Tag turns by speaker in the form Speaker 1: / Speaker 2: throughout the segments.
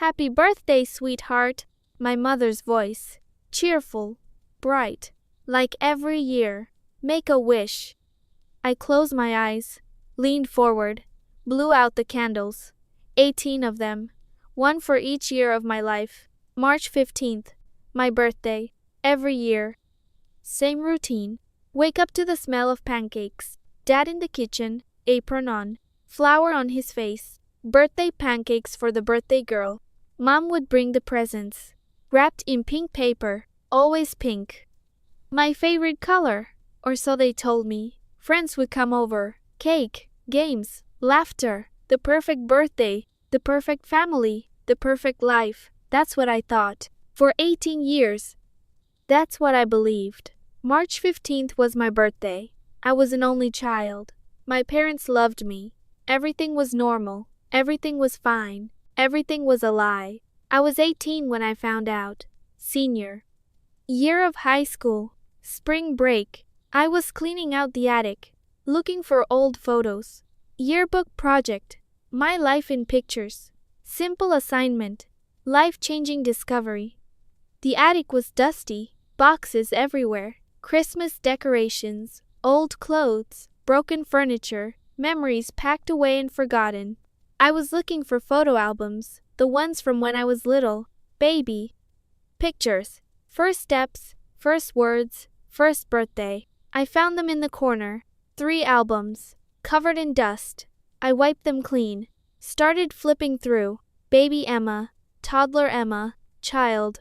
Speaker 1: Happy birthday, sweetheart. My mother's voice. Cheerful, bright, like every year. Make a wish. I closed my eyes, leaned forward, blew out the candles. 18 of them. One for each year of my life. March 15th. My birthday. Every year. Same routine. Wake up to the smell of pancakes. Dad in the kitchen, apron on, flour on his face. Birthday pancakes for the birthday girl. Mom would bring the presents. Wrapped in pink paper. Always pink. My favorite color. Or so they told me. Friends would come over. Cake, games, laughter. The perfect birthday. The perfect family. The perfect life. That's what I thought. For 18 years. That's what I believed. March 15th was my birthday. I was an only child. My parents loved me. Everything was normal. Everything was fine. Everything was a lie. I was 18 when I found out. Senior. Year of high school. Spring break. I was cleaning out the attic, looking for old photos. Yearbook project. My life in pictures. Simple assignment. Life-changing discovery. The attic was dusty. Boxes everywhere. Christmas decorations. Old clothes. Broken furniture. Memories packed away and forgotten. I was looking for photo albums. The ones from when I was little. Baby. Pictures. First steps. First words. First birthday. I found them in the corner. 3 albums. Covered in dust. I wiped them clean. Started flipping through. Baby Emma. Toddler Emma. Child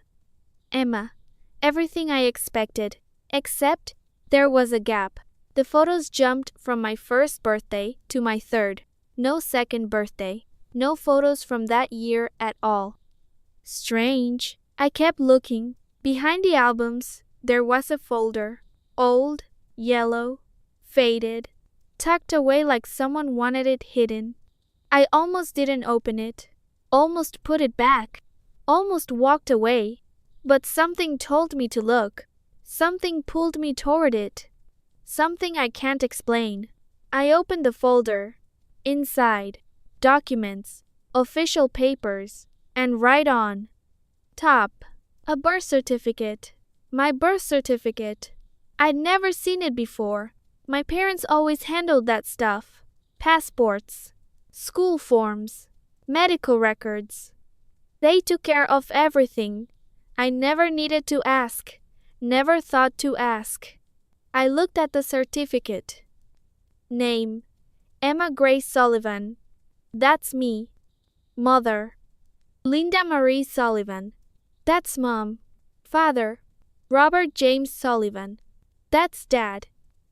Speaker 1: Emma. Everything I expected. Except, there was a gap. The photos jumped from my first birthday to my third. No second birthday. No photos from that year at all. Strange. I kept looking. Behind the albums, there was a folder. Old, yellow, faded, tucked away like someone wanted it hidden. I almost didn't open it. Almost put it back. Almost walked away. But something told me to look. Something pulled me toward it. Something I can't explain. I opened the folder. Inside, documents, official papers, and right on top, a birth certificate. My birth certificate. I'd never seen it before. My parents always handled that stuff. Passports, school forms, medical records. They took care of everything. I never needed to ask. Never thought to ask. I looked at the certificate. Name. Emma Grace Sullivan. That's me. Mother. Linda Marie Sullivan. That's Mom. Father. Robert James Sullivan. That's Dad.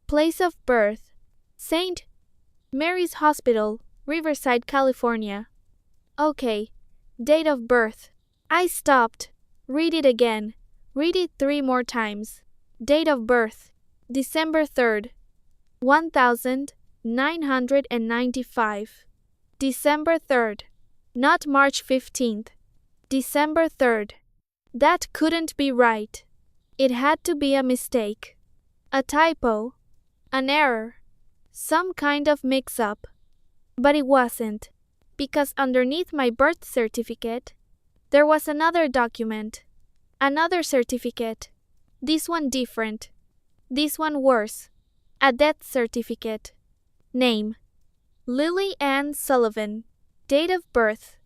Speaker 1: Place of birth. St. Mary's Hospital, Riverside, California. Okay. Date of birth. I stopped. Read it again. Read it 3 more times. Date of birth. December 3rd. 1995. December 3rd. Not March 15th. December 3rd. That couldn't be right. It had to be a mistake. A typo. An error. Some kind of mix-up. But it wasn't. Because underneath my birth certificate, there was another document. Another certificate. This one different. This one worse. A death certificate. Name. Lily Ann Sullivan. Date of birth.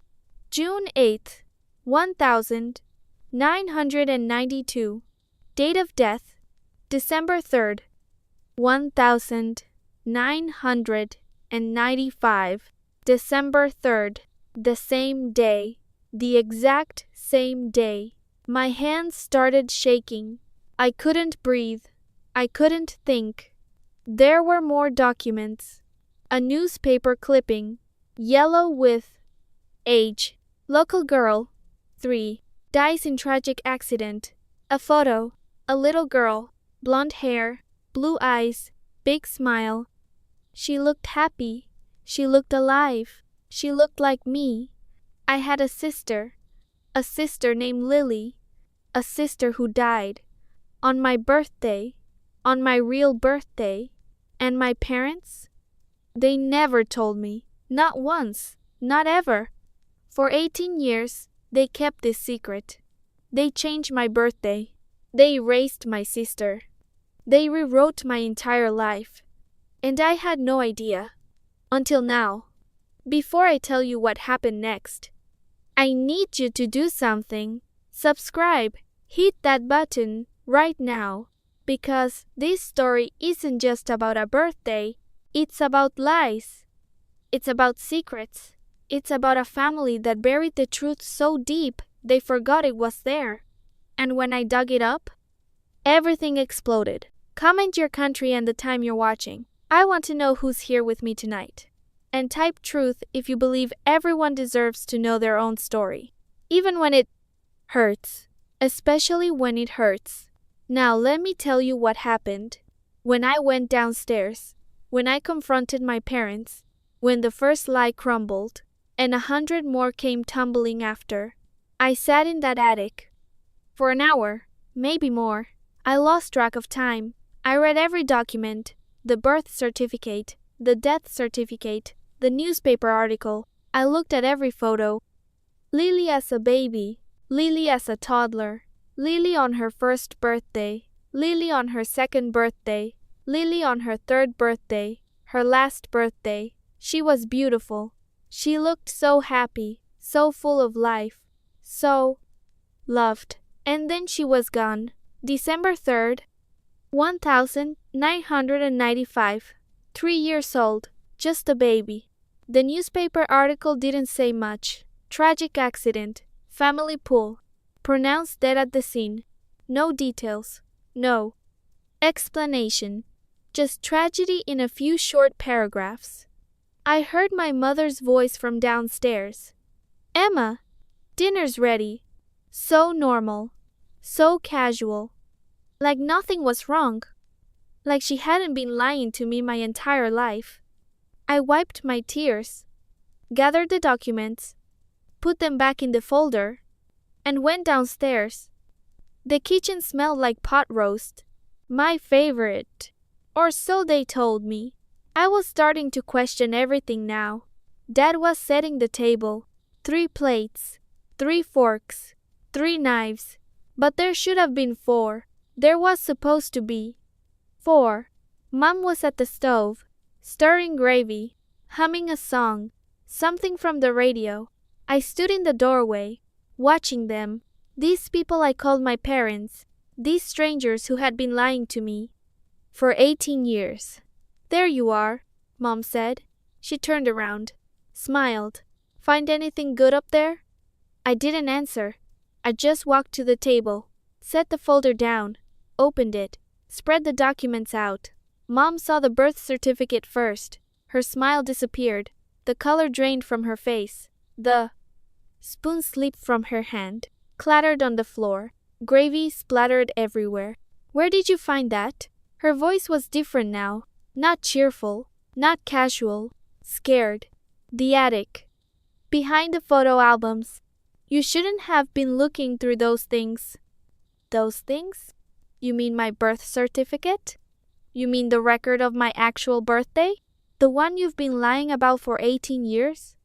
Speaker 1: June 8th. 1992. Date of death. December 3rd. 1995. December 3rd. The same day. The exact same day. My hands started shaking. I couldn't breathe. I couldn't think. There were more documents. A newspaper clipping. Yellow with age. Local girl. 3. Dies in tragic accident. A photo. A little girl. Blonde hair. Blue eyes. Big smile. She looked happy. She looked alive. She looked like me. I had a sister. A sister named Lily. A sister who died. On my birthday. On my real birthday. And my parents? They never told me. Not once. Not ever. For 18 years, They kept this secret. They changed my birthday. They erased my sister. They rewrote my entire life. And I had no idea. Until now. Before I tell you what happened next, I need you to do something. Subscribe. Hit that button right now. Because this story isn't just about a birthday. It's about lies. It's about secrets. It's about a family that buried the truth so deep they forgot it was there. And when I dug it up, everything exploded. Comment your country and the time you're watching. I want to know who's here with me tonight. And type truth if you believe everyone deserves to know their own story. Even when it hurts. Especially when it hurts. Now let me tell you what happened. When I went downstairs. When I confronted my parents. When the first lie crumbled. And 100 more came tumbling after. I sat in that attic. For an hour. Maybe more. I lost track of time. I read every document. The birth certificate. The death certificate. The newspaper article. I looked at every photo. Lily as a baby. Lily as a toddler. Lily on her first birthday. Lily on her second birthday. Lily on her third birthday. Her last birthday. She was beautiful. She looked so happy. So full of life. So loved. And then she was gone. December 3rd. 1995. 3 years old. Just a baby. The newspaper article didn't say much. Tragic accident. Family pool. Pronounced dead at the scene. No details. No explanation. Just tragedy in a few short paragraphs. I heard my mother's voice from downstairs. Emma, dinner's ready. So normal. So casual. Like nothing was wrong. Like she hadn't been lying to me my entire life. I wiped my tears, gathered the documents, put them back in the folder, and went downstairs. The kitchen smelled like pot roast, my favorite. Or so they told me. I was starting to question everything now. Dad was setting the table. 3 plates, 3 forks, 3 knives. But there should have been 4. There was supposed to be 4. Mom was at the stove, stirring gravy, humming a song, something from the radio. I stood in the doorway, watching them, these people I called my parents, these strangers who had been lying to me for 18 years. There you are, Mom said. She turned around, smiled. Find anything good up there? I didn't answer. I just walked to the table, set the folder down, opened it, spread the documents out. Mom saw the birth certificate first. Her smile disappeared. The color drained from her face. The spoon slipped from her hand, clattered on the floor. Gravy splattered everywhere. Where did you find that? Her voice was different now. Not cheerful, not casual, scared. The attic. Behind the photo albums. You shouldn't have been looking through those things. Those things? You mean my birth certificate? You mean the record of my actual birthday? The one you've been lying about for 18 years?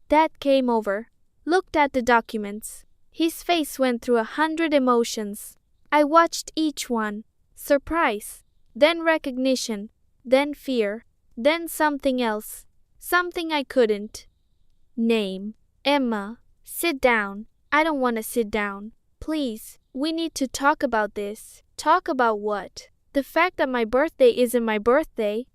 Speaker 1: Dad came over, looked at the documents. His face went through 100 emotions. I watched each one. Surprise, then recognition, then fear, then something else. Something I couldn't name. Emma, sit down. I don't want to sit down. Please, we need to talk about this. Talk about what? The fact that my birthday isn't my birthday.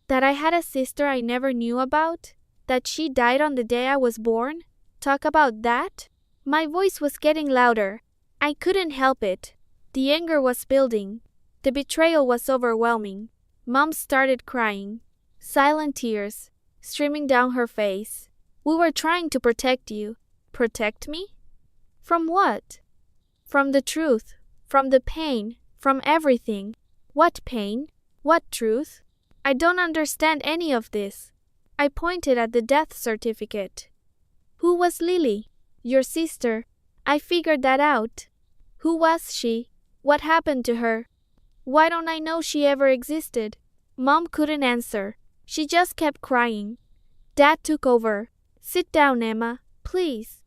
Speaker 1: That I had a sister I never knew about. That she died on the day I was born. Talk about that? My voice was getting louder. I couldn't help it. The anger was building. The betrayal was overwhelming. Mom started crying. Silent tears, streaming down her face. We were trying to protect you. Protect me? From what? From the truth. From the pain. From everything. What pain? What truth? I don't understand any of this. I pointed at the death certificate. Who was Lily? Your sister. I figured that out. Who was she? What happened to her? Why don't I know she ever existed? Mom couldn't answer. She just kept crying. Dad took over. Sit down, Emma, please.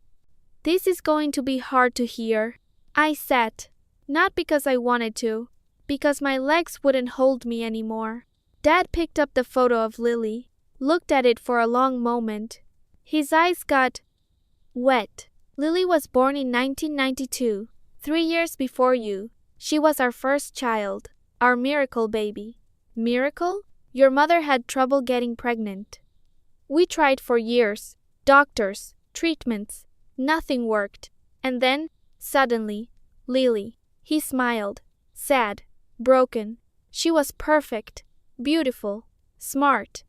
Speaker 1: This is going to be hard to hear. I sat, not because I wanted to, because my legs wouldn't hold me anymore. Dad picked up the photo of Lily, looked at it for a long moment. His eyes got wet. Lily was born in 1992, 3 years before you. She was our first child, our miracle baby. Miracle? Your mother had trouble getting pregnant. We tried for years, doctors, treatments. Nothing worked. And then, suddenly, Lily. He smiled. Sad. Broken. She was perfect. Beautiful. Smart.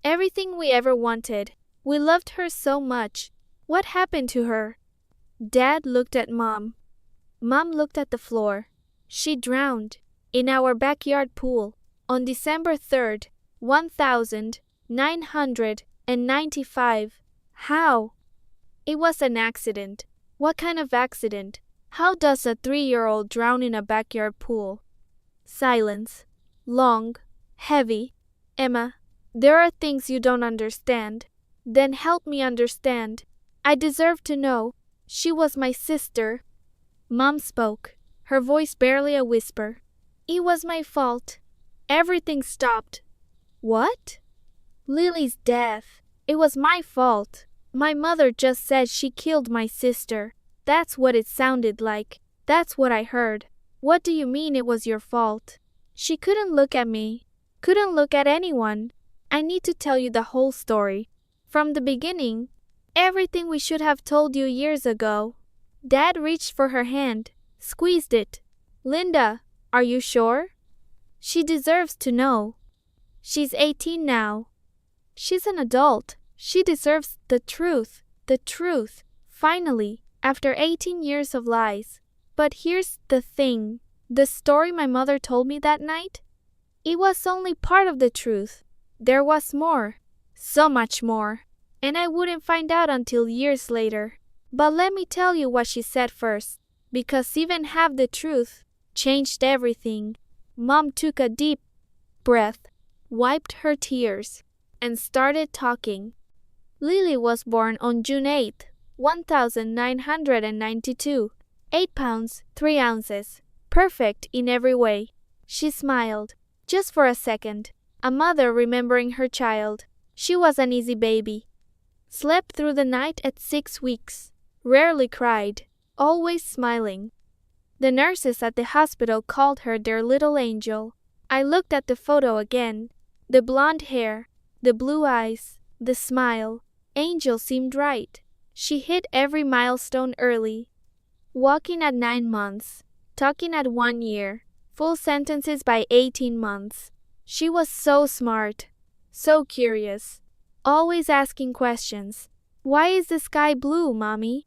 Speaker 1: Everything we ever wanted. We loved her so much. What happened to her? Dad looked at Mom. Mom looked at the floor. She drowned. In our backyard pool. On December 3rd, 1995. How? It was an accident. What kind of accident? How does a 3-year-old drown in a backyard pool? Silence. Long. Heavy. Emma, there are things you don't understand. Then help me understand. I deserve to know. She was my sister. Mom spoke, her voice barely a whisper. It was my fault. Everything stopped. What? Lily's death. It was my fault. My mother just said she killed my sister. That's what it sounded like. That's what I heard. What do you mean it was your fault? She couldn't look at me. Couldn't look at anyone. I need to tell you the whole story. From the beginning. Everything we should have told you years ago. Dad reached for her hand. Squeezed it. Linda, are you sure? She deserves to know. She's 18 now. She's an adult. She deserves the truth. The truth. Finally, after 18 years of lies. But here's the thing. The story my mother told me that night? It was only part of the truth. There was more. So much more. And I wouldn't find out until years later. But let me tell you what she said first. Because even half the truth changed everything. Mom took a deep breath, wiped her tears, and started talking. Lily was born on June 8, 1992. 8 pounds, 3 ounces. Perfect in every way. She smiled. Just for a second. A mother remembering her child. She was an easy baby. Slept through the night at 6 weeks. Rarely cried. Always smiling. The nurses at the hospital called her their little angel. I looked at the photo again. The blonde hair, the blue eyes, the smile. Angel seemed right. She hit every milestone early. Walking at 9 months. Talking at 1 year. Full sentences by 18 months. She was so smart. So curious. Always asking questions. Why is the sky blue, Mommy?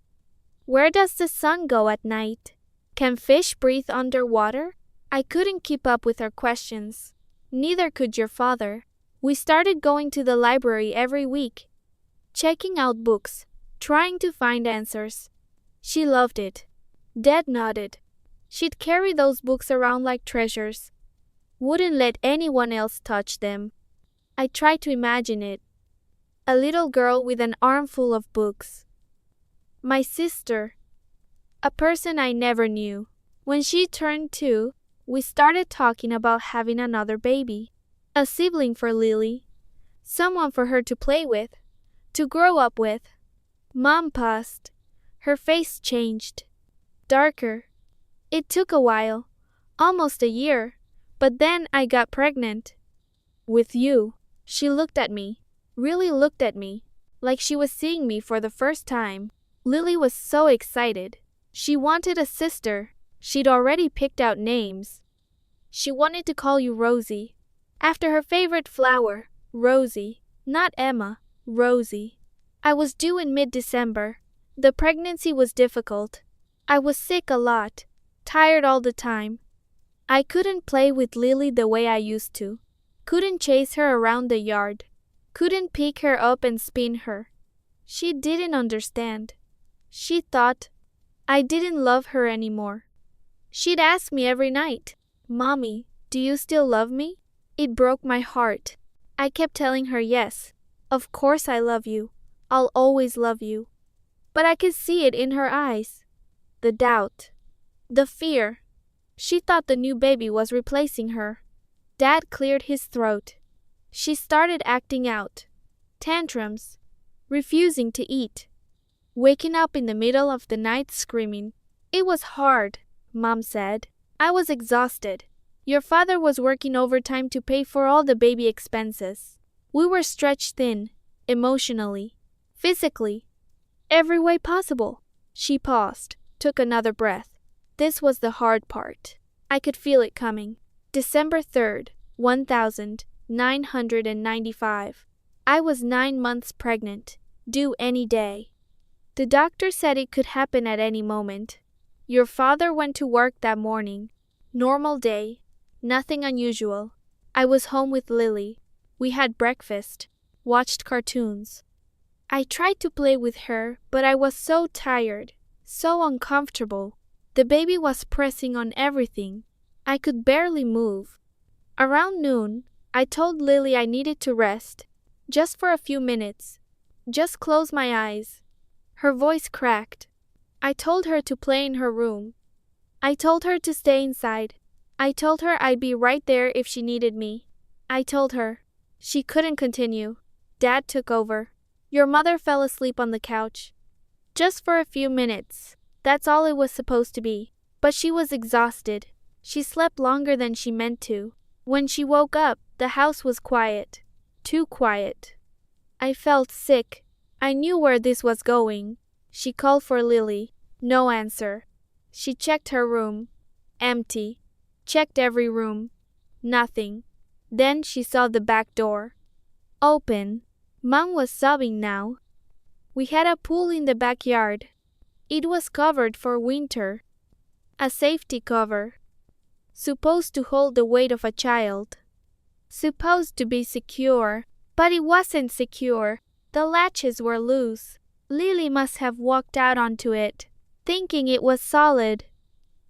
Speaker 1: Where does the sun go at night? Can fish breathe underwater? I couldn't keep up with her questions. Neither could your father. We started going to the library every week. Checking out books. Trying to find answers. She loved it. Dad nodded. She'd carry those books around like treasures. Wouldn't let anyone else touch them. I tried to imagine it. A little girl with an armful of books. My sister. A person I never knew. When she turned 2, we started talking about having another baby. A sibling for Lily. Someone for her to play with. To grow up with. Mom paused. Her face changed. Darker. It took a while. Almost a year. But then I got pregnant. With you. She looked at me. Really looked at me. Like she was seeing me for the first time. Lily was so excited. She wanted a sister. She'd already picked out names. She wanted to call you Rosie. After her favorite flower, Rosie. Not Emma, Rosie. I was due in mid-December. The pregnancy was difficult. I was sick a lot. Tired all the time. I couldn't play with Lily the way I used to. Couldn't chase her around the yard. Couldn't pick her up and spin her. She didn't understand. She thought I didn't love her anymore. She'd ask me every night, Mommy, do you still love me? It broke my heart. I kept telling her yes. Of course I love you. I'll always love you. but I could see it in her eyes. The doubt. The fear. She thought the new baby was replacing her. Dad cleared his throat. She started acting out. Tantrums. Refusing to eat. Waking up in the middle of the night screaming. It was hard, Mom said. I was exhausted. Your father was working overtime to pay for all the baby expenses. We were stretched thin, emotionally, physically, every way possible. She paused, took another breath. This was the hard part. I could feel it coming. December 3rd, 1995. I was 9 months pregnant, due any day. The doctor said it could happen at any moment. Your father went to work that morning. Normal day. Nothing unusual. I was home with Lily. We had breakfast, watched cartoons. I tried to play with her, but I was so tired, so uncomfortable. The baby was pressing on everything. I could barely move. Around noon, I told Lily I needed to rest, just for a few minutes. Just close my eyes. Her voice cracked. I told her to play in her room. I told her to stay inside. I told her I'd be right there if she needed me. I told her. She couldn't continue. Dad took over. Your mother fell asleep on the couch. Just for a few minutes. That's all it was supposed to be. But she was exhausted. She slept longer than she meant to. When she woke up, the house was quiet. Too quiet. I felt sick. I knew where this was going. She called for Lily. No answer. She checked her room. Empty. Checked every room. Nothing. Then she saw the back door. Open. Mom was sobbing now. We had a pool in the backyard. It was covered for winter. A safety cover. Supposed to hold the weight of a child. Supposed to be secure. But it wasn't secure. The latches were loose. Lily must have walked out onto it, thinking it was solid.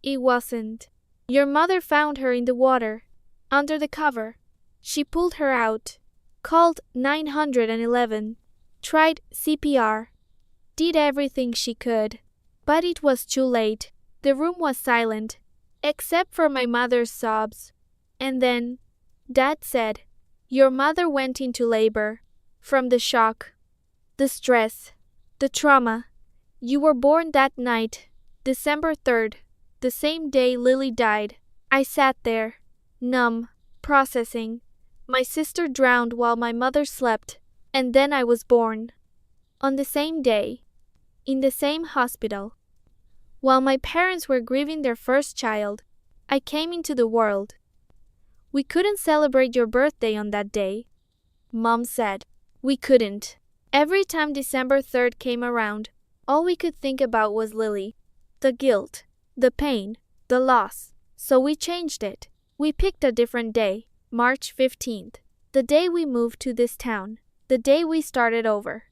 Speaker 1: It wasn't. Your mother found her in the water, under the cover. She pulled her out, called 911, tried CPR, did everything she could. But it was too late. The room was silent, except for my mother's sobs. And then, Dad said, your mother went into labor. From the shock, the stress, the trauma. You were born that night, December 3rd, the same day Lily died. I sat there, numb, processing. My sister drowned while my mother slept, and then I was born. On the same day, in the same hospital. While my parents were grieving their first child, I came into the world. We couldn't celebrate your birthday on that day, Mom said. We couldn't. Every time December 3rd came around, all we could think about was Lily. The guilt, the pain, the loss. So we changed it. We picked a different day, March 15th. The day we moved to this town. The day we started over.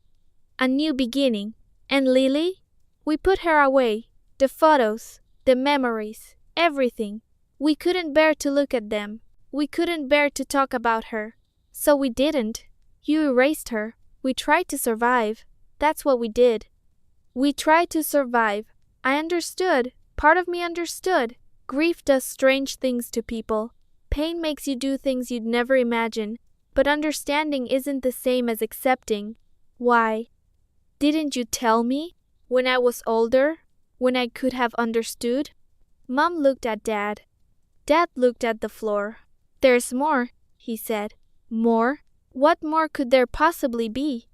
Speaker 1: A new beginning. And Lily? We put her away. The photos, the memories, everything. We couldn't bear to look at them. We couldn't bear to talk about her. So we didn't. You erased her. We tried to survive. That's what we did. We tried to survive. I understood. Part of me understood. Grief does strange things to people. Pain makes you do things you'd never imagine. But understanding isn't the same as accepting. Why? Didn't you tell me? When I was older? When I could have understood? Mom looked at Dad. Dad looked at the floor. There's more, he said. More? What more could there possibly be?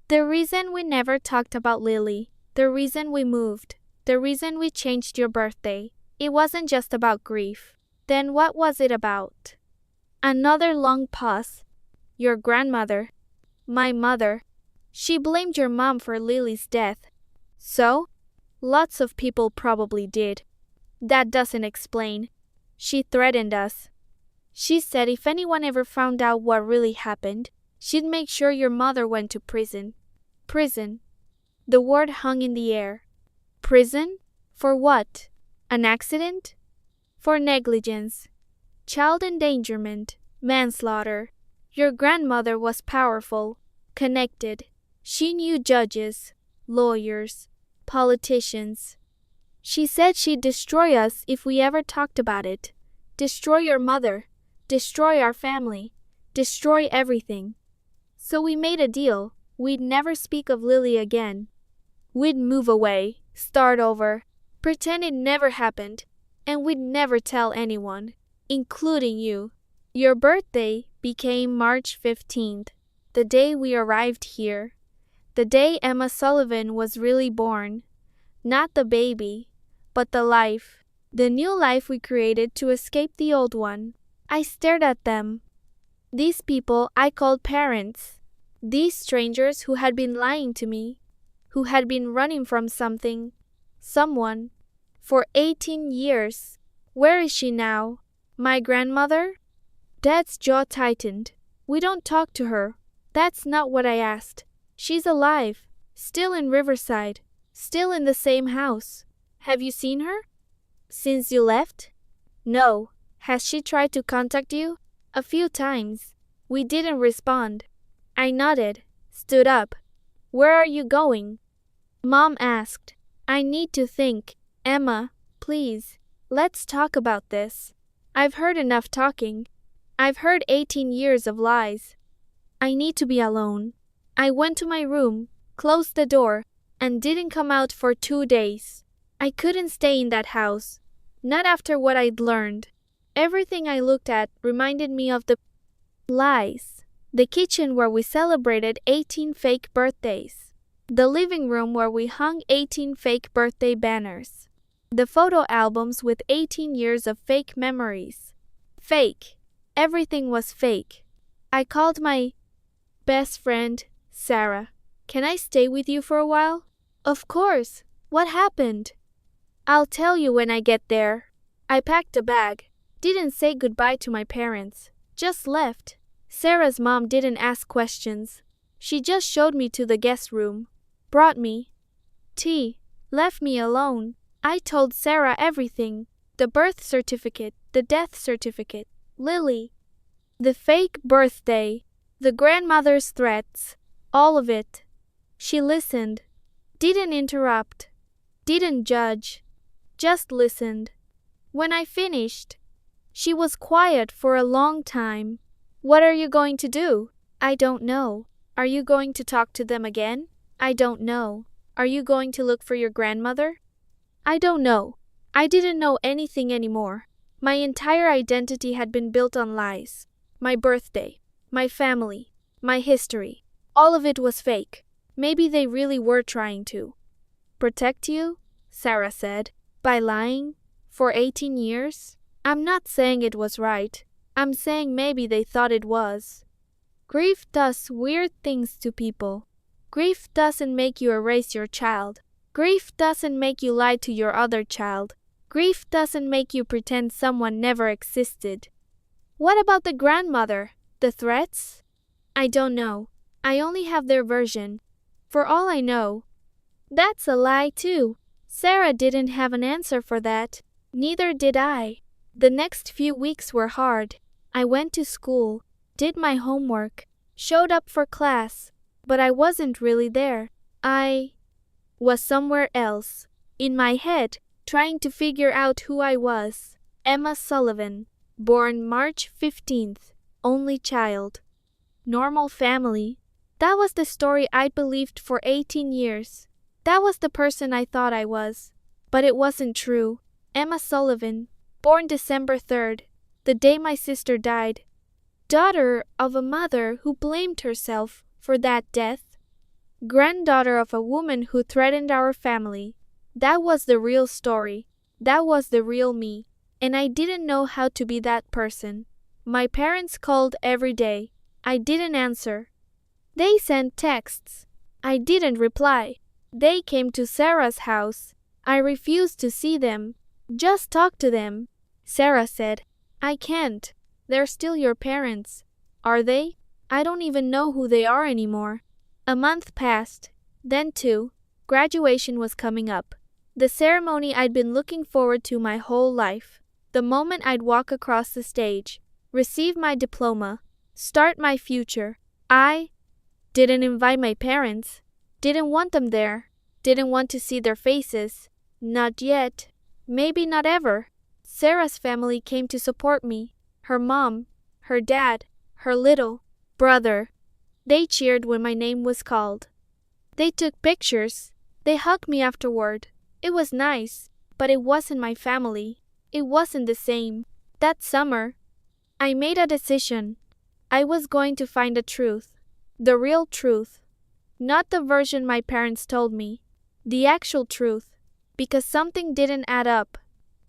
Speaker 1: The reason we never talked about Lily, the reason we moved, the reason we changed your birthday, it wasn't just about grief. Then what was it about? Another long pause. Your grandmother, my mother, she blamed your mom for Lily's death. So? Lots of people probably did. That doesn't explain. She threatened us. She said if anyone ever found out what really happened, she'd make sure your mother went to prison. Prison. The word hung in the air. Prison? For what? An accident? For negligence. Child endangerment. Manslaughter. Your grandmother was powerful. Connected. She knew judges. Lawyers. politicians. She said she'd destroy us if we ever talked about it. Destroy your mother. Destroy our family. Destroy everything. So we made a deal. We'd never speak of Lily again. We'd move away, start over, pretend it never happened, and we'd never tell anyone, including you. Your birthday became March 15th, the day we arrived here. The day Emma Sullivan was really born. Not the baby, but the life. The new life we created to escape the old one. I stared at them. These people I called parents. These strangers who had been lying to me, who had been running from something, someone, for 18 years. Where is she now? My grandmother? Dad's jaw tightened. We don't talk to her. That's not what I asked. She's alive, still in Riverside, still in the same house. Have you seen her? Since you left? No. Has she tried to contact you? A few times. We didn't respond. I nodded, stood up. Where are you going? Mom asked. I need to think. Emma, please, let's talk about this. I've heard enough talking. I've heard 18 years of lies. I need to be alone. I went to my room, closed the door, and didn't come out for 2 days. I couldn't stay in that house. Not after what I'd learned. Everything I looked at reminded me of the lies. The kitchen where we celebrated 18 fake birthdays. The living room where we hung 18 fake birthday banners. The photo albums with 18 years of fake memories. Fake. Everything was fake. I called my best friend, Sarah. Can I stay with you for a while? Of course. What happened? I'll tell you when I get there. I packed a bag. Didn't say goodbye to my parents. Just left. Sarah's mom didn't ask questions. She just showed me to the guest room. Brought me tea. Left me alone. I told Sarah everything. The birth certificate, the death certificate, Lily, the fake birthday, the grandmother's threats, all of it. She listened. Didn't interrupt. Didn't judge. Just listened. When I finished, she was quiet for a long time. What are you going to do? I don't know. Are you going to talk to them again? I don't know. Are you going to look for your grandmother? I don't know. I didn't know anything anymore. My entire identity had been built on lies. My birthday, my family, my history. All of it was fake. Maybe they really were trying to protect you, Sarah said, by lying for 18 years. I'm not saying it was right. I'm saying maybe they thought it was. Grief does weird things to people. Grief doesn't make you erase your child. Grief doesn't make you lie to your other child. Grief doesn't make you pretend someone never existed. What about the grandmother? The threats? I don't know. I only have their version. For all I know, that's a lie too. Sarah didn't have an answer for that. Neither did I. The next few weeks were hard. I went to school, did my homework, showed up for class, but I wasn't really there. I was somewhere else, in my head, trying to figure out who I was. Emma Sullivan, born March 15th, only child. Normal family. That was the story I'd believed for 18 years. That was the person I thought I was. But it wasn't true. Emma Sullivan, born December 3rd, the day my sister died. Daughter of a mother who blamed herself for that death. Granddaughter of a woman who threatened our family. That was the real story. That was the real me. And I didn't know how to be that person. My parents called every day. I didn't answer. They sent texts. I didn't reply. They came to Sarah's house. I refused to see them. Just talk to them. Sarah said, I can't. They're still your parents. Are they? I don't even know who they are anymore. A month passed. Then 2. Graduation was coming up. The ceremony I'd been looking forward to my whole life. The moment I'd walk across the stage, receive my diploma, start my future. I didn't invite my parents. Didn't want them there. Didn't want to see their faces. Not yet. Maybe not ever. Sarah's family came to support me. Her mom, her dad, her little brother. They cheered when my name was called. They took pictures. They hugged me afterward. It was nice, but it wasn't my family. It wasn't the same. That summer, I made a decision. I was going to find the truth. The real truth. Not the version my parents told me. The actual truth. Because something didn't add up.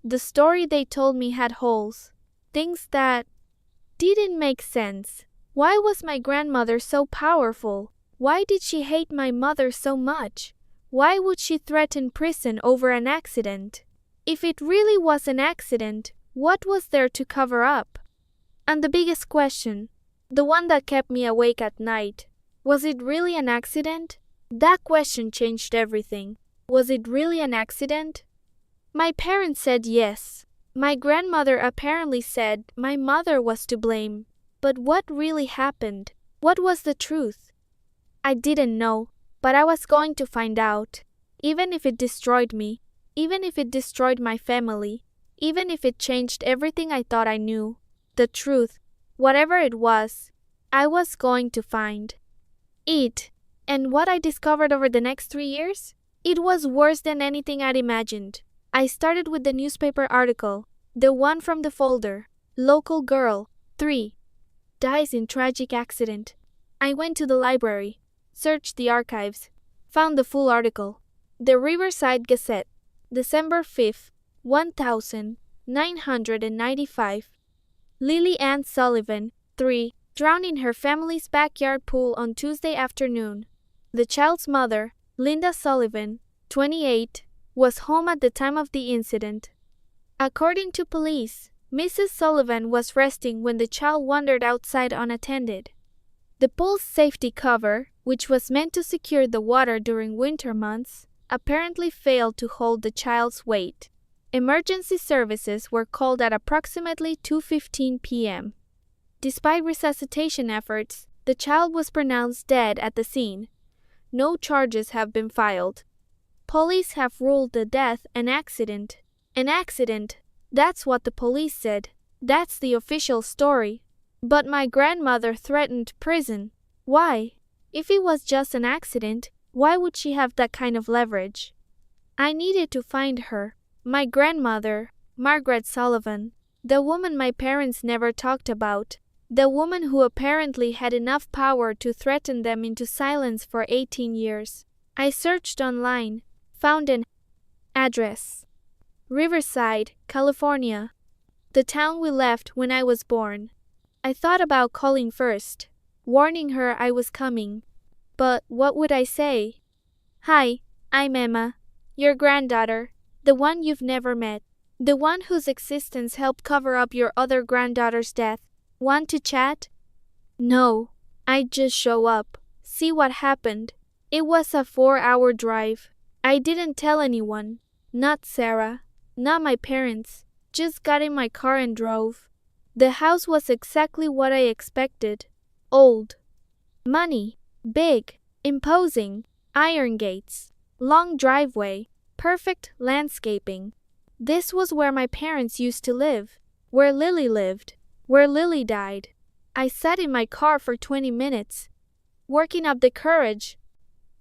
Speaker 1: The story they told me had holes. Things that didn't make sense. Why was my grandmother so powerful? Why did she hate my mother so much? Why would she threaten prison over an accident? If it really was an accident, what was there to cover up? And the biggest question, the one that kept me awake at night, was it really an accident? That question changed everything. Was it really an accident? My parents said yes. My grandmother apparently said my mother was to blame. But what really happened? What was the truth? I didn't know, but I was going to find out. Even if it destroyed me, even if it destroyed my family, even if it changed everything I thought I knew, the truth, whatever it was, I was going to find it. And what I discovered over the next 3 years? It was worse than anything I'd imagined. I started with the newspaper article, the one from the folder. Local girl, 3, dies in tragic accident. I went to the library, searched the archives, found the full article. The Riverside Gazette, December 5th, 1995. Lily Ann Sullivan, 3, drowned in her family's backyard pool on Tuesday afternoon. The child's mother, Linda Sullivan, 28, was home at the time of the incident. According to police, Mrs. Sullivan was resting when the child wandered outside unattended. The pool's safety cover, which was meant to secure the water during winter months, apparently failed to hold the child's weight. Emergency services were called at approximately 2:15 p.m. Despite resuscitation efforts, the child was pronounced dead at the scene. No charges have been filed. Police have ruled the death an accident. An accident. That's what the police said. That's the official story. But my grandmother threatened prison. Why? If it was just an accident, why would she have that kind of leverage? I needed to find her. My grandmother, Margaret Sullivan. The woman my parents never talked about. The woman who apparently had enough power to threaten them into silence for 18 years. I searched online, found an address. Riverside, California. The town we left when I was born. I thought about calling first, warning her I was coming. But what would I say? Hi, I'm Emma, your granddaughter, the one you've never met, the one whose existence helped cover up your other granddaughter's death. Want to chat? No, I'd just show up, see what happened. It was a 4-hour drive. I didn't tell anyone, not Sarah, not my parents, just got in my car and drove. The house was exactly what I expected. Old. Money. Big. Imposing. Iron gates. Long driveway. Perfect landscaping. This was where my parents used to live. Where Lily lived. Where Lily died. I sat in my car for 20 minutes. Working up the courage.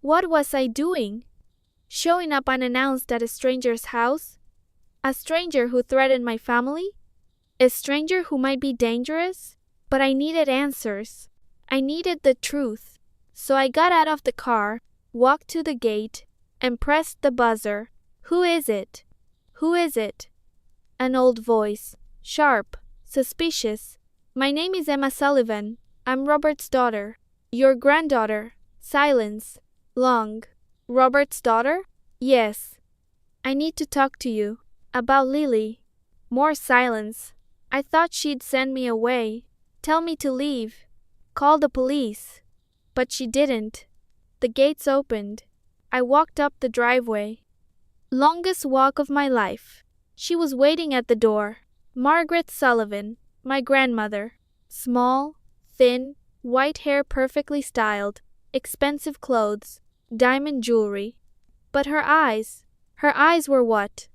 Speaker 1: What was I doing? Showing up unannounced at a stranger's house? A stranger who threatened my family? A stranger who might be dangerous? But I needed answers. I needed the truth. So I got out of the car, walked to the gate, and pressed the buzzer. Who is it? Who is it? An old voice. Sharp. Suspicious. My name is Emma Sullivan. I'm Robert's daughter. Your granddaughter. Silence. Long. Robert's daughter? Yes. I need to talk to you. About Lily. More silence. I thought she'd send me away. Tell me to leave. Call the police. But she didn't. The gates opened. I walked up the driveway. Longest walk of my life. She was waiting at the door. Margaret Sullivan, my grandmother. Small, thin, white hair perfectly styled, expensive clothes, diamond jewelry. But her eyes were what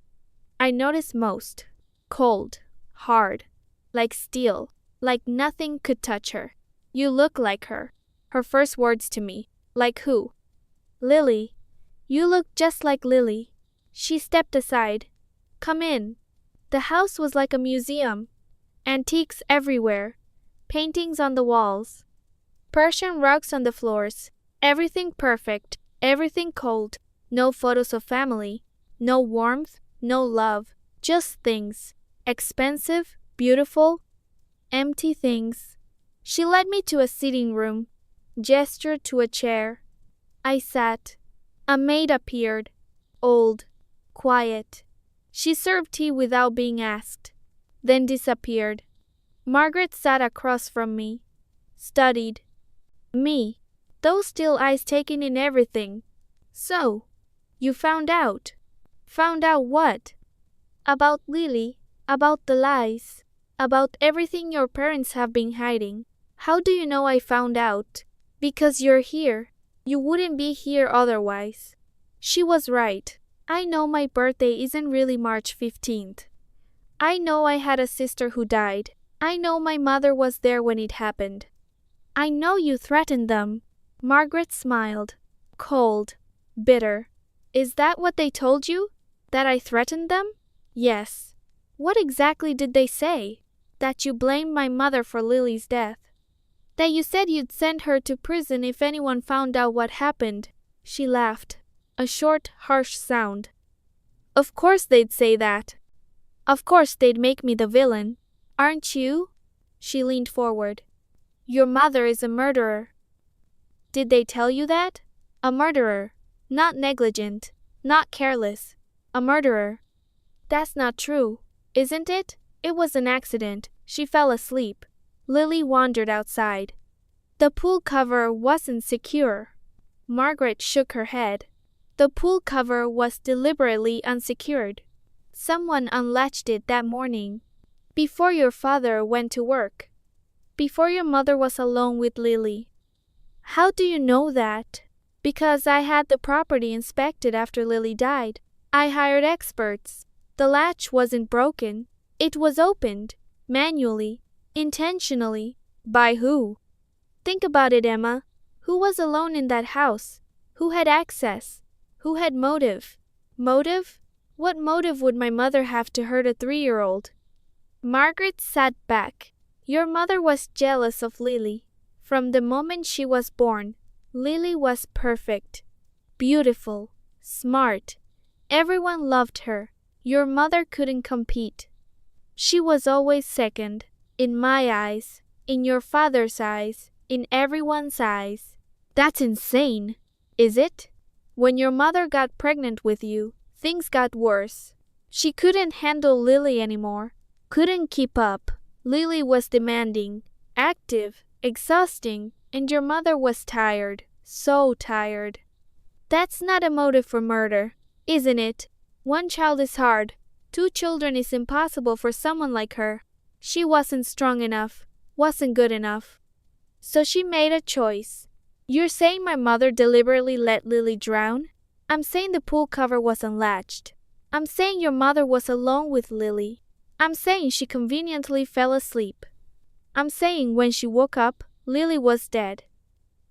Speaker 1: I noticed most. Cold, hard, like steel, like nothing could touch her. You look like her. Her first words to me. Like who? Lily. You look just like Lily. She stepped aside. Come in. The house was like a museum. Antiques everywhere. Paintings on the walls. Persian rugs on the floors. Everything perfect. Everything cold. No photos of family. No warmth. No love. Just things. Expensive. Beautiful. Empty things. She led me to a sitting room. Gestured to a chair. I sat. A maid appeared. Old. Quiet. She served tea without being asked. Then disappeared. Margaret sat across from me. Studied. Me. Those still eyes taking in everything. So, you found out. Found out what? About Lily. About the lies. About everything your parents have been hiding. How do you know I found out? Because you're here. You wouldn't be here otherwise. She was right. I know my birthday isn't really March 15th. I know I had a sister who died. I know my mother was there when it happened. I know you threatened them. Margaret smiled. Cold. Bitter. Is that what they told you? That I threatened them? Yes. What exactly did they say? That you blamed my mother for Lily's death. That you said you'd send her to prison if anyone found out what happened. She laughed. A short, harsh sound. Of course they'd say that. Of course they'd make me the villain. Aren't you? She leaned forward. Your mother is a murderer. Did they tell you that? A murderer. Not negligent. Not careless. A murderer. That's not true, isn't it? It was an accident. She fell asleep. Lily wandered outside. The pool cover wasn't secure. Margaret shook her head. The pool cover was deliberately unsecured. Someone unlatched it that morning. Before your father went to work. Before your mother was alone with Lily. How do you know that? Because I had the property inspected after Lily died. I hired experts. The latch wasn't broken. It was opened. Manually. Intentionally. By who? Think about it, Emma. Who was alone in that house? Who had access? Who had motive? Motive? What motive would my mother have to hurt a 3-year-old? Margaret sat back. Your mother was jealous of Lily. From the moment she was born, Lily was perfect. Beautiful. Smart. Everyone loved her. Your mother couldn't compete. She was always second. In my eyes. In your father's eyes. In everyone's eyes. That's insane. Is it? When your mother got pregnant with you, things got worse. She couldn't handle Lily anymore. Couldn't keep up. Lily was demanding, active, exhausting, and your mother was tired. So tired. That's not a motive for murder, isn't it? 1 child is hard. 2 children is impossible for someone like her. She wasn't strong enough. Wasn't good enough. So she made a choice. You're saying my mother deliberately let Lily drown? I'm saying the pool cover was unlatched. I'm saying your mother was alone with Lily. I'm saying she conveniently fell asleep. I'm saying when she woke up, Lily was dead.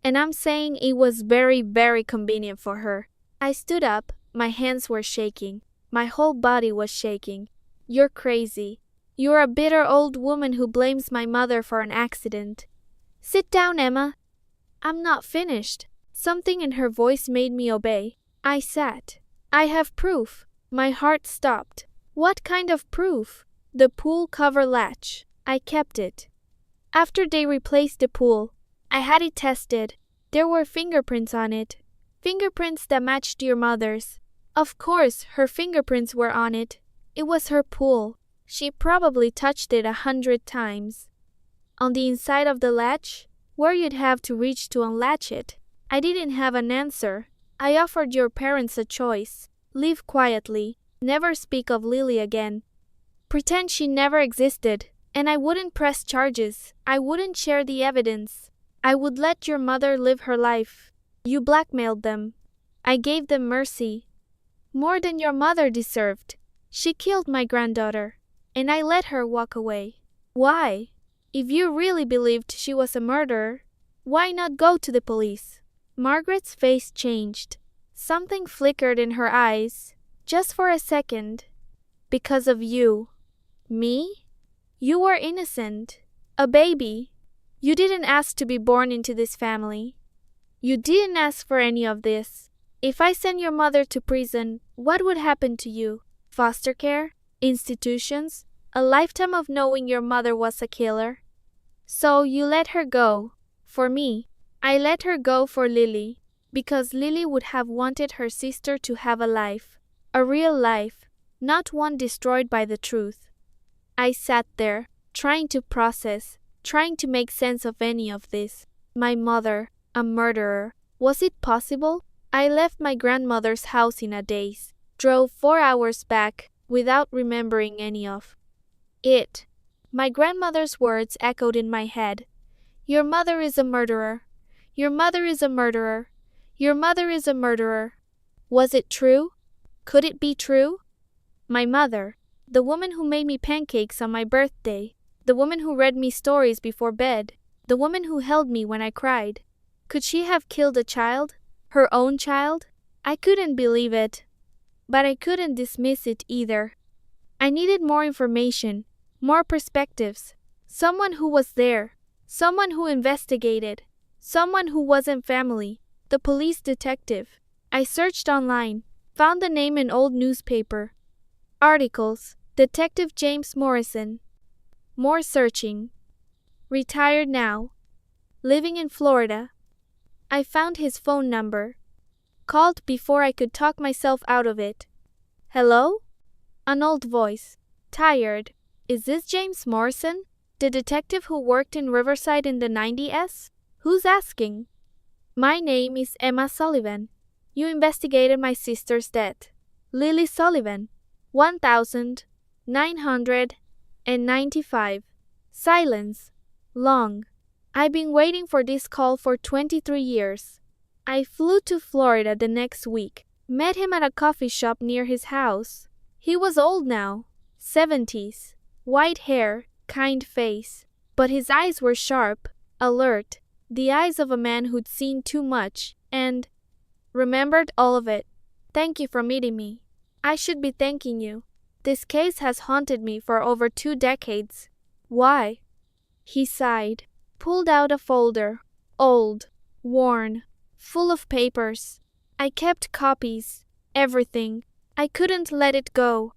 Speaker 1: And I'm saying it was very, very convenient for her. I stood up. My hands were shaking. My whole body was shaking. You're crazy. You're a bitter old woman who blames my mother for an accident. Sit down, Emma. I'm not finished. Something in her voice made me obey. I sat. I have proof. My heart stopped. What kind of proof? The pool cover latch. I kept it. After they replaced the pool, I had it tested. There were fingerprints on it. Fingerprints that matched your mother's. Of course, her fingerprints were on it. It was her pool. She probably touched it 100 times. On the inside of the latch, where you'd have to reach to unlatch it, I didn't have an answer. I offered your parents a choice. Live quietly. Never speak of Lily again. Pretend she never existed. And I wouldn't press charges. I wouldn't share the evidence. I would let your mother live her life. You blackmailed them. I gave them mercy. More than your mother deserved. She killed my granddaughter, and I let her walk away. Why? If you really believed she was a murderer, why not go to the police? Margaret's face changed. Something flickered in her eyes, just for a second. Because of you. Me? You were innocent. A baby. You didn't ask to be born into this family. You didn't ask for any of this. If I send your mother to prison, what would happen to you? Foster care? Institutions? A lifetime of knowing your mother was a killer? So you let her go. For me, I let her go for Lily, because Lily would have wanted her sister to have a life. A real life, not one destroyed by the truth. I sat there, trying to process, trying to make sense of any of this. My mother, a murderer. Was it possible? I left my grandmother's house in a daze, drove 4 hours back, without remembering any of it. My grandmother's words echoed in my head. Your mother is a murderer. Your mother is a murderer. Your mother is a murderer. Was it true? Could it be true? My mother, the woman who made me pancakes on my birthday, the woman who read me stories before bed, the woman who held me when I cried. Could she have killed a child? Her own child? I couldn't believe it. But I couldn't dismiss it either. I needed more information, more perspectives. Someone who was there. Someone who investigated. Someone who wasn't family. The police detective. I searched online, found the name in old newspaper. Articles. Detective James Morrison. More searching. Retired now. Living in Florida. I found his phone number. Called before I could talk myself out of it. Hello? An old voice. Tired. Is this James Morrison? The detective who worked in Riverside in the 90s? Who's asking? My name is Emma Sullivan. You investigated my sister's death. Lily Sullivan. 1995. Silence. Long. I've been waiting for this call for 23 years. I flew to Florida the next week. Met him at a coffee shop near his house. He was old now. 70s. White hair, kind face. But his eyes were sharp, alert. The eyes of a man who'd seen too much and remembered all of it. Thank you for meeting me. I should be thanking you. This case has haunted me for over 2 decades. Why? He sighed, pulled out a folder, old, worn, full of papers. I kept copies, everything. I couldn't let it go.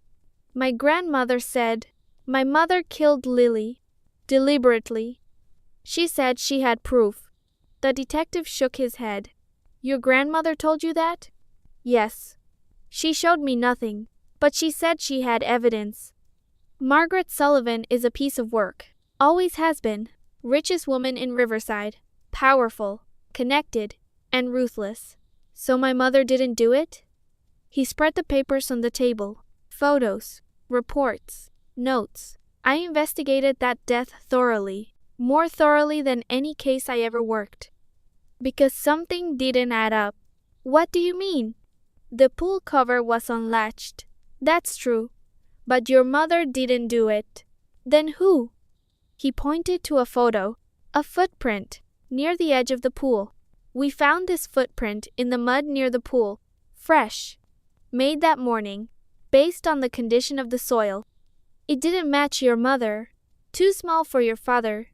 Speaker 1: My grandmother said, my mother killed Lily, deliberately. She said she had proof. The detective shook his head. Your grandmother told you that? Yes. She showed me nothing, but she said she had evidence. Margaret Sullivan is a piece of work. Always has been. Richest woman in Riverside. Powerful, connected, and ruthless. So my mother didn't do it? He spread the papers on the table. Photos, reports, notes. I investigated that death thoroughly. More thoroughly than any case I ever worked. Because something didn't add up. What do you mean? The pool cover was unlatched. That's true. But your mother didn't do it. Then who? He pointed to a photo, a footprint, near the edge of the pool. We found this footprint in the mud near the pool, fresh, made that morning, based on the condition of the soil. It didn't match your mother, too small for your father,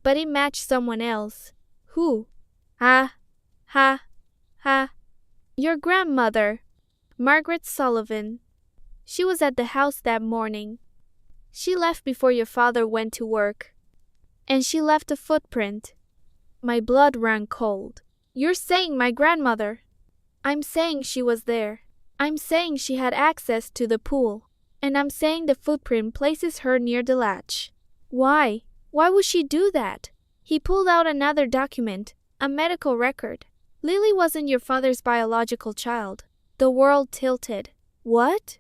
Speaker 1: but it matched someone else. Who? Ha, ha, ha. Your grandmother, Margaret Sullivan. She was at the house that morning. She left before your father went to work. And she left a footprint. My blood ran cold. You're saying my grandmother. I'm saying she was there. I'm saying she had access to the pool. And I'm saying the footprint places her near the latch. Why? Why would she do that? He pulled out another document, a medical record. Lily wasn't your father's biological child. The world tilted. What?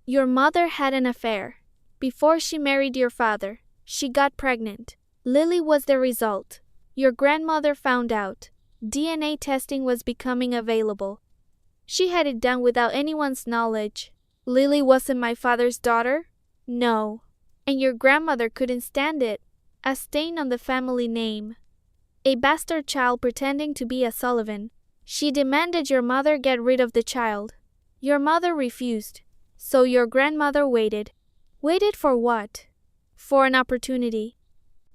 Speaker 1: Your mother had an affair. Before she married your father, she got pregnant. Lily was the result. Your grandmother found out. DNA testing was becoming available. She had it done without anyone's knowledge. Lily wasn't my father's daughter? No. And your grandmother couldn't stand it. A stain on the family name. A bastard child pretending to be a Sullivan. She demanded your mother get rid of the child. Your mother refused. So your grandmother waited. Waited for what? For an opportunity.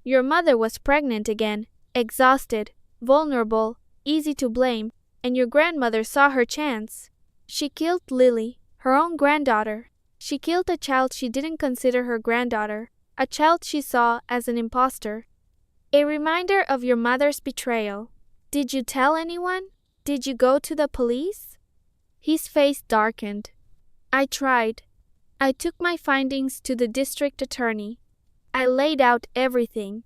Speaker 1: Your mother was pregnant again, exhausted, vulnerable, easy to blame, and your grandmother saw her chance. She killed Lily, her own granddaughter. She killed a child she didn't consider her granddaughter, a child she saw as an imposter. A reminder of your mother's betrayal. Did you tell anyone? Did you go to the police? His face darkened. I tried. I took my findings to the district attorney. I laid out everything.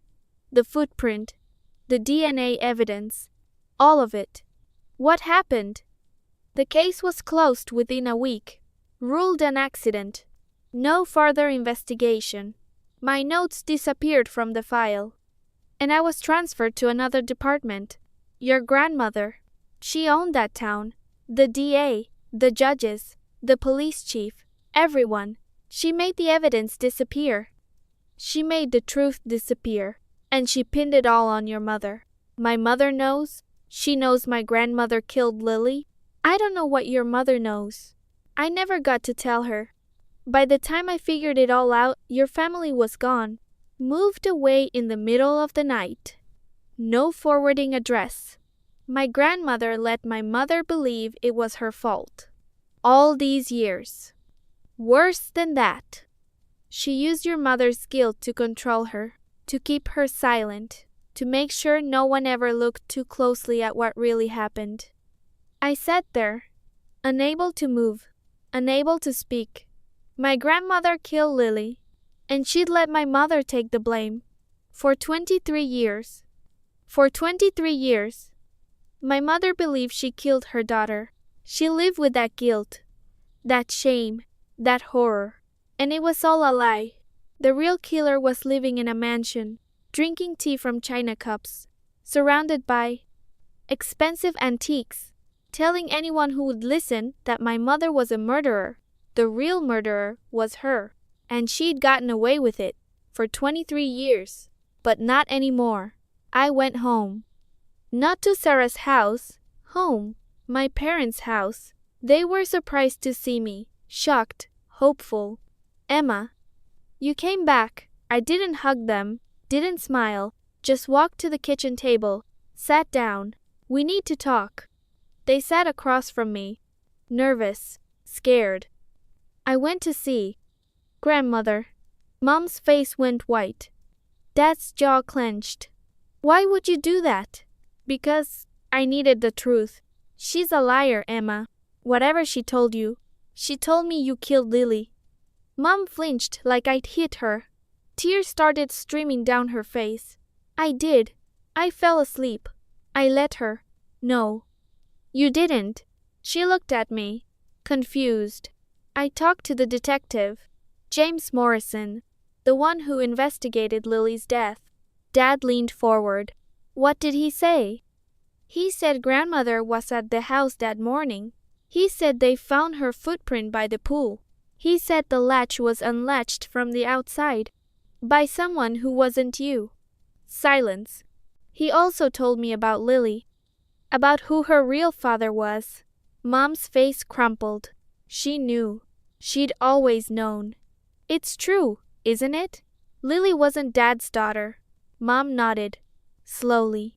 Speaker 1: The footprint, the DNA evidence, all of it. What happened? The case was closed within a week. Ruled an accident. No further investigation. My notes disappeared from the file. And I was transferred to another department. Your grandmother. She owned that town. The DA, the judges, the police chief, everyone. She made the evidence disappear. She made the truth disappear. And she pinned it all on your mother. My mother knows. She knows my grandmother killed Lily. I don't know what your mother knows. I never got to tell her. By the time I figured it all out, your family was gone. Moved away in the middle of the night. No forwarding address. My grandmother let my mother believe it was her fault. All these years. Worse than that. She used your mother's guilt to control her, to keep her silent, to make sure no one ever looked too closely at what really happened. I sat there, unable to move, unable to speak. My grandmother killed Lily, and she'd let my mother take the blame. For 23 years. For 23 years. My mother believed she killed her daughter. She lived with that guilt, that shame, that horror. And it was all a lie. The real killer was living in a mansion, drinking tea from china cups, surrounded by expensive antiques, telling anyone who would listen that my mother was a murderer. The real murderer was her, and she'd gotten away with it for 23 years. But not anymore. I went home. Not to Sarah's house, home, my parents' house. They were surprised to see me, shocked, hopeful. Emma, you came back. I didn't hug them, didn't smile, just walked to the kitchen table, sat down. We need to talk. They sat across from me, nervous, scared. I went to see Grandmother. Mom's face went white. Dad's jaw clenched. Why would you do that? Because I needed the truth. She's a liar, Emma. Whatever she told you. She told me you killed Lily. Mom flinched like I'd hit her. Tears started streaming down her face. I did. I fell asleep. I let her. No. You didn't. She looked at me, confused. I talked to the detective, James Morrison, the one who investigated Lily's death. Dad leaned forward. What did he say? He said Grandmother was at the house that morning. He said they found her footprint by the pool. He said the latch was unlatched from the outside, by someone who wasn't you. Silence. He also told me about Lily, about who her real father was. Mom's face crumpled. She knew. She'd always known. It's true, isn't it? Lily wasn't Dad's daughter. Mom nodded, slowly.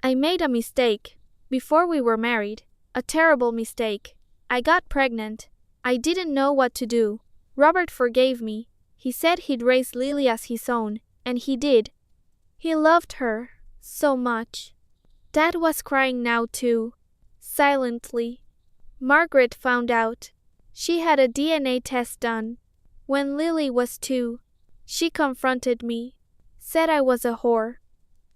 Speaker 1: I made a mistake, before we were married. A terrible mistake. I got pregnant. I didn't know what to do. Robert forgave me. He said he'd raise Lily as his own, and he did. He loved her so much. Dad was crying now too, silently. Margaret found out. She had a DNA test done. When Lily was 2, she confronted me, said I was a whore,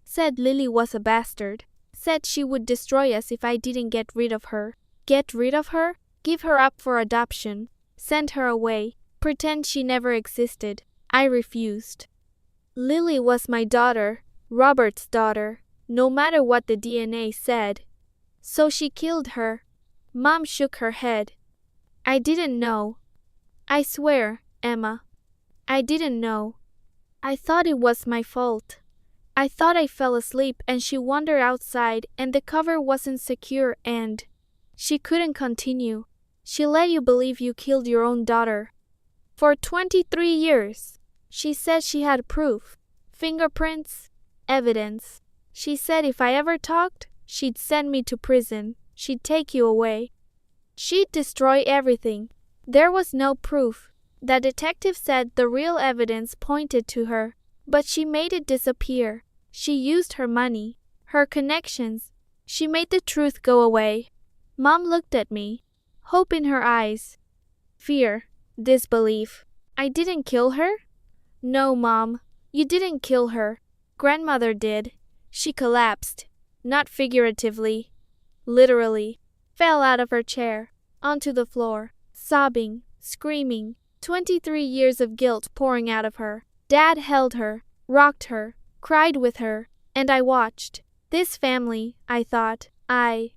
Speaker 1: said Lily was a bastard, said she would destroy us if I didn't get rid of her. Get rid of her? Give her up for adoption. Send her away. Pretend she never existed. I refused. Lily was my daughter, Robert's daughter, no matter what the DNA said. So she killed her. Mom shook her head. I didn't know. I swear, Emma. I didn't know. I thought it was my fault. I thought I fell asleep and she wandered outside and the cover wasn't secure and… She couldn't continue. She let you believe you killed your own daughter. For 23 years. She said she had proof. Fingerprints. Evidence. She said if I ever talked, she'd send me to prison. She'd take you away. She'd destroy everything. There was no proof. The detective said the real evidence pointed to her, but she made it disappear. She used her money, her connections. She made the truth go away. Mom looked at me, hope in her eyes. Fear, disbelief. I didn't kill her? No, Mom, you didn't kill her. Grandmother did. She collapsed, not figuratively, literally, fell out of her chair, onto the floor, sobbing, screaming, 23 years of guilt pouring out of her. Dad held her, rocked her, cried with her, and I watched. This family, I thought, I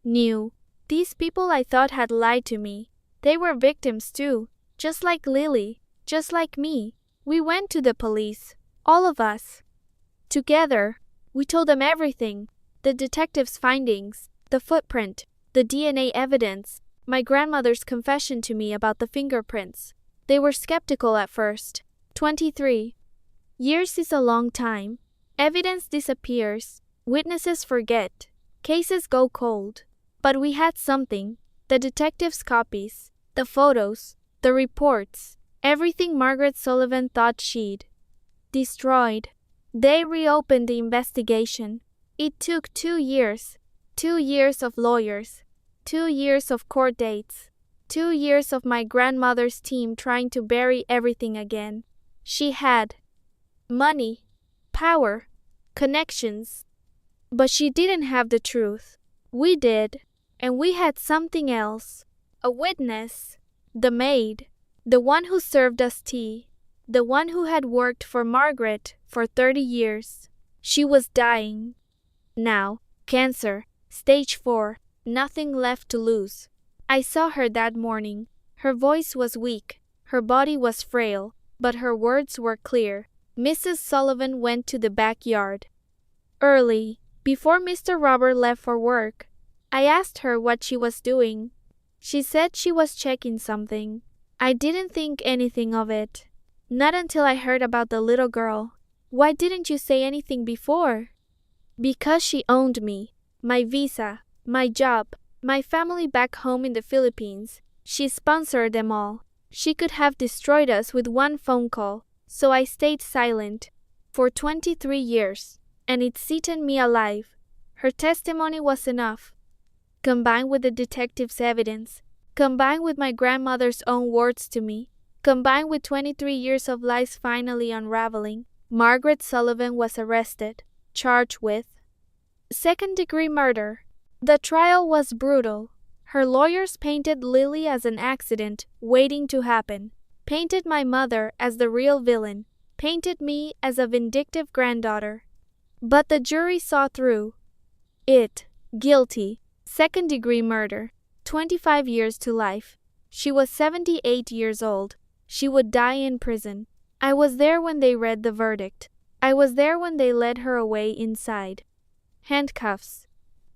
Speaker 1: knew. These people I thought had lied to me. They were victims too, just like Lily, just like me. We went to the police, all of us. Together, we told them everything. The detective's findings, the footprint, the DNA evidence, my grandmother's confession to me about the fingerprints. They were skeptical at first. 23 years is a long time. Evidence disappears. Witnesses forget. Cases go cold. But we had something. The detective's copies, the photos, the reports, everything Margaret Sullivan thought she'd destroyed. They reopened the investigation. It took 2 years. 2 years of lawyers. 2 years of court dates. 2 years of my grandmother's team trying to bury everything again. She had money, power, connections. But she didn't have the truth. We did. And we had something else. A witness. The maid. The one who served us tea. The one who had worked for Margaret for 30 years. She was dying. Now, cancer, stage 4, nothing left to lose. I saw her that morning. Her voice was weak. Her body was frail. But her words were clear. Mrs. Sullivan went to the backyard. Early, before Mr. Robert left for work. I asked her what she was doing. She said she was checking something. I didn't think anything of it. Not until I heard about the little girl. Why didn't you say anything before? Because she owned me, my visa, my job, my family back home in the Philippines. She sponsored them all. She could have destroyed us with one phone call, so I stayed silent for 23 years, and it's eaten me alive. Her testimony was enough. Combined with the detective's evidence, combined with my grandmother's own words to me, combined with 23 years of lies finally unraveling, Margaret Sullivan was arrested, charged with second-degree murder. The trial was brutal. Her lawyers painted Lily as an accident waiting to happen, painted my mother as the real villain, painted me as a vindictive granddaughter. But the jury saw through it. Guilty. Second-degree murder. 25 years to life. She was 78 years old. She would die in prison. I was there when they read the verdict. I was there when they led her away inside. Handcuffs.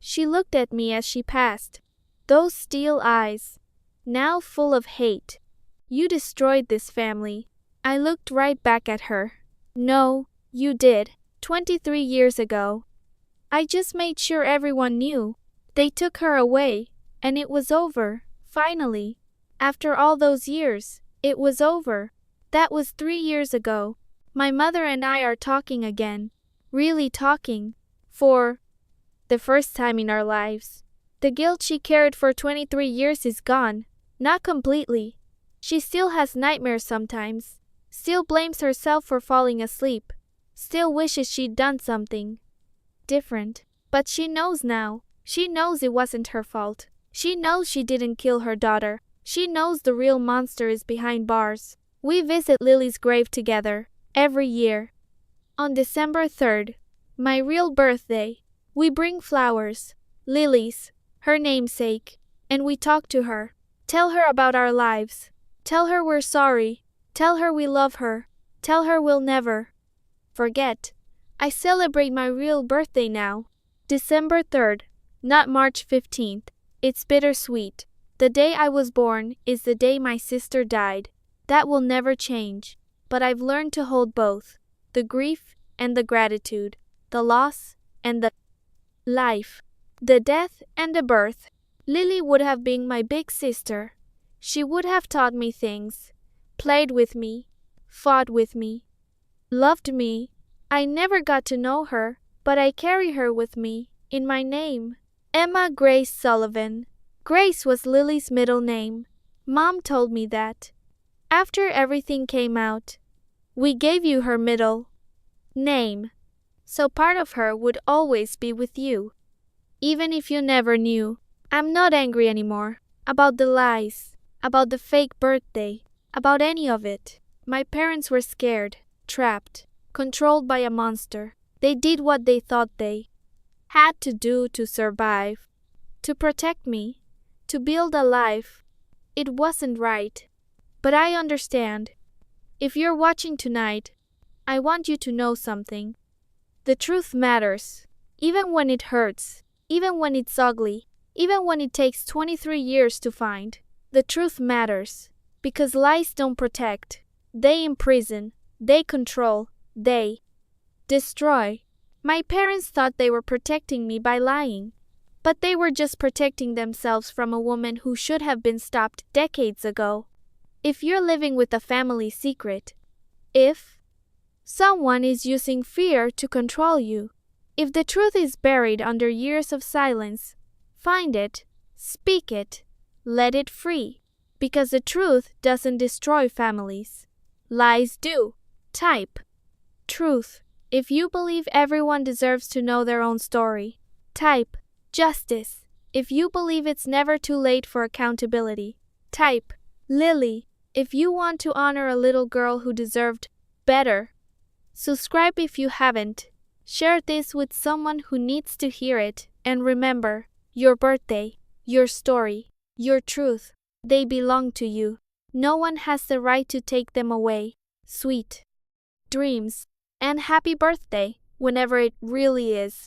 Speaker 1: She looked at me as she passed. Those steel eyes, now full of hate. You destroyed this family. I looked right back at her. No, you did. 23 years ago. I just made sure everyone knew. They took her away, and it was over, finally. After all those years, it was over. That was 3 years ago. My mother and I are talking again. Really talking. For the first time in our lives. The guilt she carried for 23 years is gone. Not completely. She still has nightmares sometimes. Still blames herself for falling asleep. Still wishes she'd done something different. But she knows now. She knows it wasn't her fault. She knows she didn't kill her daughter. She knows the real monster is behind bars. We visit Lily's grave together, every year. On December 3rd, my real birthday, we bring flowers, lilies, her namesake. And we talk to her. Tell her about our lives. Tell her we're sorry. Tell her we love her. Tell her we'll never forget. I celebrate my real birthday now. December 3rd, not March 15th. It's bittersweet. The day I was born is the day my sister died. That will never change. But I've learned to hold both. The grief and the gratitude. The loss and the life. The death and the birth. Lily would have been my big sister. She would have taught me things. Played with me. Fought with me. Loved me. I never got to know her, but I carry her with me, in my name. Emma Grace Sullivan. Grace was Lily's middle name. Mom told me that. After everything came out, we gave you her middle name. So part of her would always be with you. Even if you never knew. I'm not angry anymore. About the lies. About the fake birthday. About any of it. My parents were scared. Trapped. Controlled by a monster. They did what they thought they had to do to survive. To protect me. To build a life. It wasn't right. But I understand. If you're watching tonight, I want you to know something. The truth matters. Even when it hurts. Even when it's ugly. Even when it takes 23 years to find. The truth matters. Because lies don't protect. They imprison. They control. They destroy. My parents thought they were protecting me by lying. But they were just protecting themselves from a woman who should have been stopped decades ago. If you're living with a family secret, if someone is using fear to control you, if the truth is buried under years of silence, find it, speak it, let it free. Because the truth doesn't destroy families. Lies do. Type. Truth. If you believe everyone deserves to know their own story. Type. Justice. If you believe it's never too late for accountability. Type. Lily. If you want to honor a little girl who deserved better. Subscribe if you haven't. Share this with someone who needs to hear it. And remember, your birthday, your story, your truth, they belong to you. No one has the right to take them away. Sweet dreams. And happy birthday, whenever it really is.